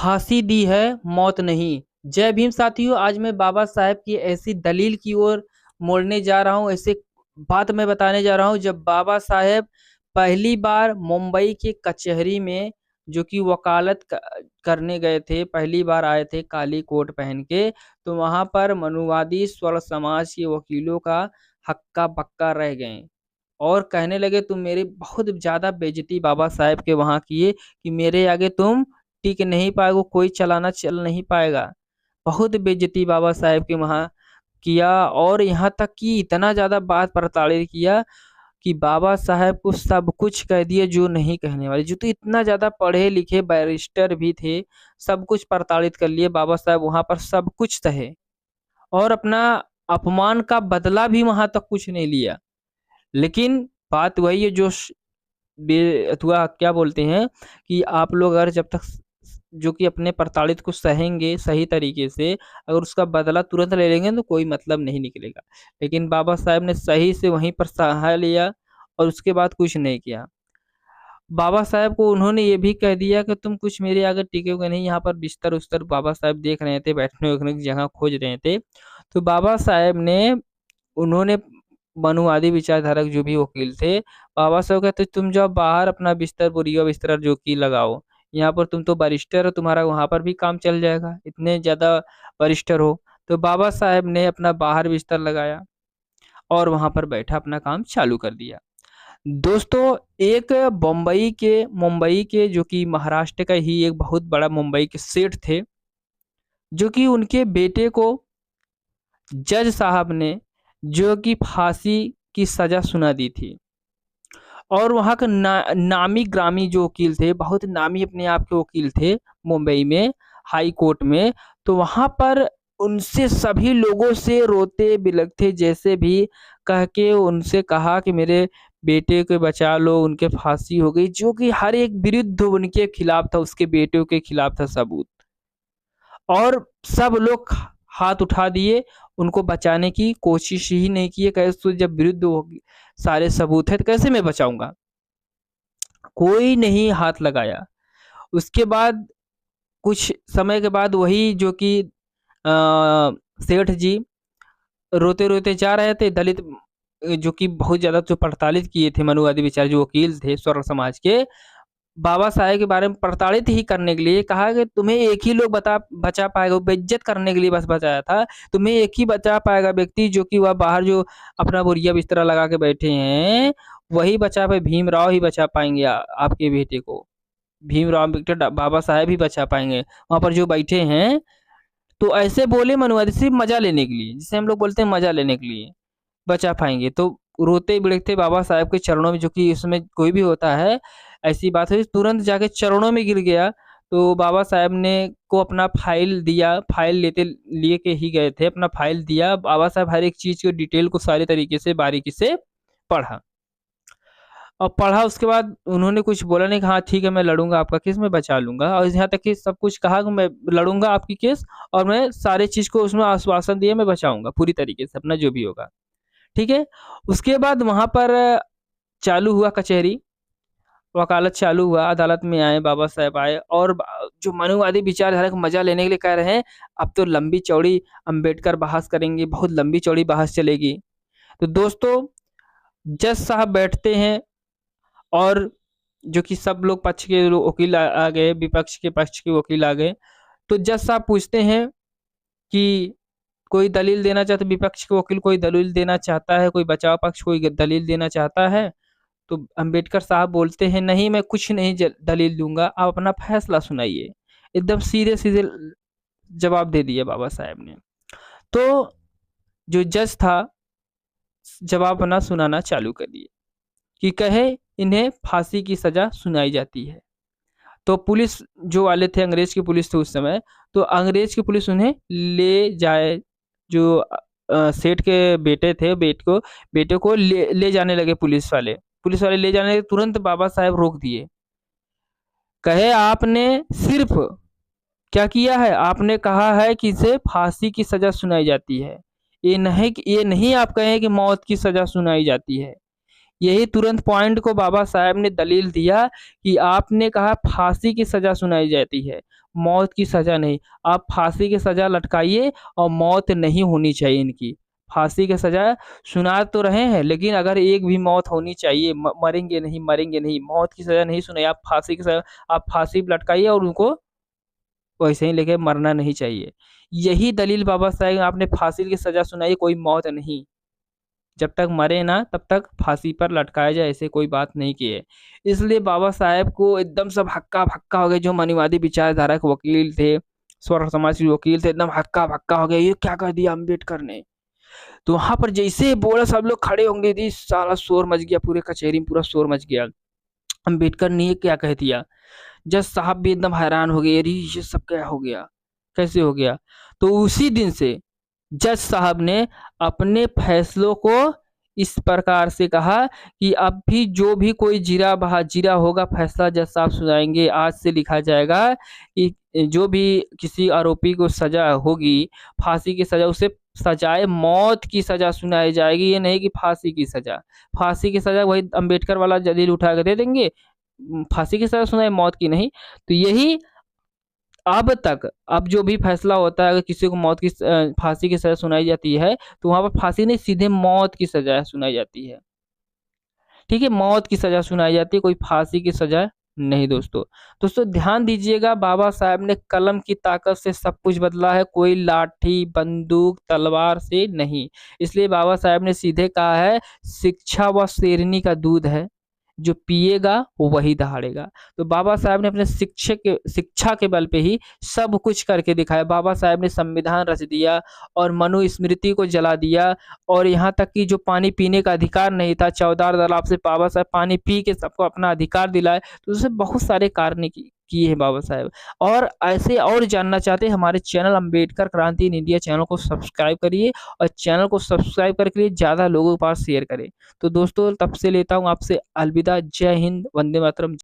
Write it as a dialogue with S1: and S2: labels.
S1: फांसी दी है, मौत नहीं। जय भीम साथियों, आज मैं बाबा साहेब की ऐसी दलील की ओर मोड़ने जा रहा हूँ। ऐसे बात मैं बताने जा रहा हूँ जब बाबा साहेब पहली बार मुंबई के कचहरी में जो कि करने गए थे, पहली बार आए थे काली कोट पहन के। तो वहां पर मनुवादी स्वर समाज के वकीलों का हक्का बक्का रह गए और कहने लगे तुम मेरी बहुत ज्यादा बेइज्जती बाबा साहेब के वहां किए कि मेरे आगे तुम टिक नहीं पाएगा, कोई चलाना चल नहीं पाएगा। बहुत बेइज्जती बाबा साहेब के वहां किया और यहाँ तक कि इतना ज्यादा बात प्रताड़ित किया कि बाबा साहेब को सब कुछ कह दिए जो नहीं कहने वाले। जो तो इतना ज्यादा पढ़े लिखे बैरिस्टर भी थे, सब कुछ प्रताड़ित कर लिए। बाबा साहेब वहां पर सब कुछ सहे और अपना अपमान का बदला भी वहां तक कुछ नहीं लिया। लेकिन बात वही है जो अथवा क्या बोलते हैं कि आप लोग अगर जब तक जो कि अपने प्रताड़ित को सहेंगे सही तरीके से, अगर उसका बदला तुरंत ले लेंगे तो कोई मतलब नहीं निकलेगा। लेकिन बाबा साहब ने सही से वहीं पर सहा लिया और उसके बाद कुछ नहीं किया। बाबा साहब को उन्होंने ये भी कह दिया कि तुम कुछ मेरे आगे टिके नहीं। यहाँ पर बिस्तर उस्तर बाबा साहब देख रहे थे, बैठने उठने की जगह खोज रहे थे। तो बाबा साहब ने उन्होंने मनुवादी विचारधारक जो भी वकील थे, बाबा साहब कहते तुम जाओ बाहर अपना बिस्तर बोरिया बिस्तर जो कि लगाओ, यहाँ पर तुम तो बैरिस्टर हो, तुम्हारा वहां पर भी काम चल जाएगा, इतने ज्यादा बैरिस्टर हो। तो बाबा साहब ने अपना बाहर बिस्तर लगाया और वहां पर बैठा अपना काम चालू कर दिया। दोस्तों, एक मुंबई के जो कि महाराष्ट्र का ही एक बहुत बड़ा मुंबई के सेठ थे, जो कि उनके बेटे को जज साहब ने जो कि फांसी की सजा सुना दी थी। और वहाँ का नामी ग्रामी जो वकील थे, बहुत नामी अपने आप के वकील थे मुंबई में हाई कोर्ट में। तो वहाँ पर उनसे सभी लोगों से रोते बिलखते जैसे भी कह के उनसे कहा कि मेरे बेटे को बचा लो, उनके फांसी हो गई। जो कि हर एक विरुद्ध उनके खिलाफ था, उसके बेटे के खिलाफ था सबूत। और सब लोग हाथ उठा दिए, उनको बचाने की कोशिश ही नहीं की। कैसे तो जब विरुद्ध सारे सबूत है तो कैसे मैं बचाऊंगा, कोई नहीं हाथ लगाया। उसके बाद कुछ समय के बाद वही जो कि सेठ जी रोते रोते जा रहे थे, दलित जो कि बहुत ज्यादा जो प्रताड़ित किए थे मनुवादी विचार जो वकील थे स्वर्ण समाज के, बाबा साहेब के बारे में प्रताड़ित ही करने के लिए कहा कि तुम्हें एक ही लोग बचा पाएगा। वो बेइज्जत करने के लिए बस बचाया था। तुम्हें एक ही बचा पाएगा व्यक्ति जो कि वह बाहर जो अपना बोरिया बिस्तरा लगा के बैठे हैं, वही बचा पाए, भीमराव ही बचा पाएंगे आपके बेटे को। भीमराव अम्बेडकर बाबा साहेब ही बचा पाएंगे वहां पर जो बैठे हैं। तो ऐसे बोले मनुवादी सिर्फ मजा लेने के लिए, जिसे हम लोग बोलते हैं मजा लेने के लिए बचा पाएंगे। तो रोते बिलखते बाबा साहब के चरणों में, जो कि इसमें कोई भी होता है ऐसी बात है, तुरंत जाके चरणों में गिर गया। तो बाबा साहब ने को अपना फाइल दिया, फाइल लेते लिए के ही गए थे, अपना फाइल दिया। बाबा साहब हर एक चीज के डिटेल को सारी तरीके से बारीकी से पढ़ा और पढ़ा। उसके बाद उन्होंने कुछ बोला नहीं, कहा ठीक है मैं लड़ूंगा आपका केस, मैं बचा लूंगा। और यहाँ तक कि सब कुछ कहा कि मैं लड़ूंगा आपकी केस और मैं सारे चीज को उसमें आश्वासन दिया, मैं बचाऊंगा पूरी तरीके से अपना जो भी होगा। ठीक है। उसके बाद वहां पर चालू हुआ कचहरी, वकालत चालू हुआ, अदालत में आए बाबा साहब आए और जो मनुवादी विचारधारा का मजा लेने के लिए कह रहे हैं अब तो लंबी चौड़ी अंबेडकर बहस करेंगे, बहुत लंबी चौड़ी बहस चलेगी। तो दोस्तों, जज साहब बैठते हैं और जो कि सब लोग पक्ष के वकील आ गए, विपक्ष के पक्ष के वकील आ गए। तो जज साहब पूछते हैं कि कोई दलील देना चाहता, विपक्ष के वकील कोई दलील देना चाहता है, कोई बचाव पक्ष कोई दलील देना चाहता है। तो अंबेडकर साहब बोलते हैं नहीं मैं कुछ नहीं दलील दूंगा, आप अपना फैसला सुनाइए। एकदम सीधे सीधे जवाब दे दिया बाबा साहब ने। तो जो जज था जवाब अपना सुनाना चालू कर दिए कि कहे इन्हें फांसी की सजा सुनाई जाती है। तो पुलिस जो वाले थे, अंग्रेज की पुलिस थे उस समय, तो अंग्रेज की पुलिस उन्हें ले जाए, जो सेठ के बेटे थे, बेटे को ले जाने लगे पुलिस वाले ले जाने लगे। तुरंत बाबा साहेब रोक दिए, कहे आपने सिर्फ क्या किया है, आपने कहा है कि इसे फांसी की सजा सुनाई जाती है, ये नहीं आप कहें कि मौत की सजा सुनाई जाती है। यही तुरंत पॉइंट को बाबा साहब ने दलील दिया कि आपने कहा फांसी की सजा सुनाई जाती है, मौत की सजा नहीं। आप फांसी की सजा लटकाइए और मौत नहीं होनी चाहिए इनकी। फांसी की सजा सुना तो रहे हैं, लेकिन अगर एक भी मौत होनी चाहिए, मरेंगे नहीं, मरेंगे नहीं, मौत की सजा नहीं सुनाई, आप फांसी की सजा, आप फांसी पे लटकाइए और उनको वैसे ही लेके मरना नहीं चाहिए। यही दलील बाबा साहेब, आपने फांसी की सजा सुनाई, कोई मौत नहीं, जब तक मरे ना तब तक फांसी पर लटकाया जाए, ऐसे कोई बात नहीं की है। इसलिए बाबा साहेब को एकदम सब हक्का भक्का हो गए, जो मनुवादी विचारधारा के वकील थे, स्वर्ण समाज के वकील थे, एकदम हक्का भक्का हो गए, ये क्या कर दिया अम्बेडकर ने। तो वहां पर जैसे ही बोला सब लोग खड़े होंगे थी, सारा शोर मच गया, पूरे कचहरी में पूरा शोर मच गया, अम्बेडकर ने ये क्या कह दिया। जज साहब भी एकदम हैरान हो गए, अरे ये सब क्या हो गया, कैसे हो गया। तो उसी दिन से जज साहब ने अपने फैसलों को इस प्रकार से कहा कि अब भी जो भी कोई जीरा बहाजीरा होगा, फैसला जज साहब सुनाएंगे। आज से लिखा जाएगा कि जो भी किसी आरोपी को सजा होगी, फांसी की सजा, उसे सजाए मौत की सजा सुनाई जाएगी, ये नहीं कि फांसी की सजा। फांसी की सजा वही अंबेडकर वाला दलील उठा के दे देंगे, फांसी की सजा सुनाए, मौत की नहीं। तो यही अब तक, अब जो भी फैसला होता है, अगर किसी को मौत की फांसी की सजा सुनाई जाती है, तो वहां पर फांसी नहीं, सीधे मौत की सजा सुनाई जाती है। ठीक है, मौत की सजा सुनाई जाती है, कोई फांसी की सजा नहीं। दोस्तों दोस्तों ध्यान दीजिएगा, बाबा साहब ने कलम की ताकत से सब कुछ बदला है, कोई लाठी बंदूक तलवार से नहीं। इसलिए बाबा साहब ने सीधे कहा है, शिक्षा व शेरनी का दूध है, जो पिएगा वो वही दहाड़ेगा। तो बाबा साहब ने अपने शिक्षा के बल पे ही सब कुछ करके दिखाया। बाबा साहब ने संविधान रच दिया और मनुस्मृति को जला दिया, और यहाँ तक कि जो पानी पीने का अधिकार नहीं था, 14 तालाब से बाबा साहब पानी पी के सबको अपना अधिकार दिलाए। तो उससे बहुत सारे कार्य किए हैं बाबा साहब। और ऐसे और जानना चाहते हैं, हमारे चैनल अंबेडकर क्रांति इन इंडिया चैनल को सब्सक्राइब करिए, और चैनल को सब्सक्राइब करके ज़्यादा लोगों के पास शेयर करें। तो दोस्तों तब से लेता हूँ आपसे अलविदा। जय हिंद, वंदे मातरम।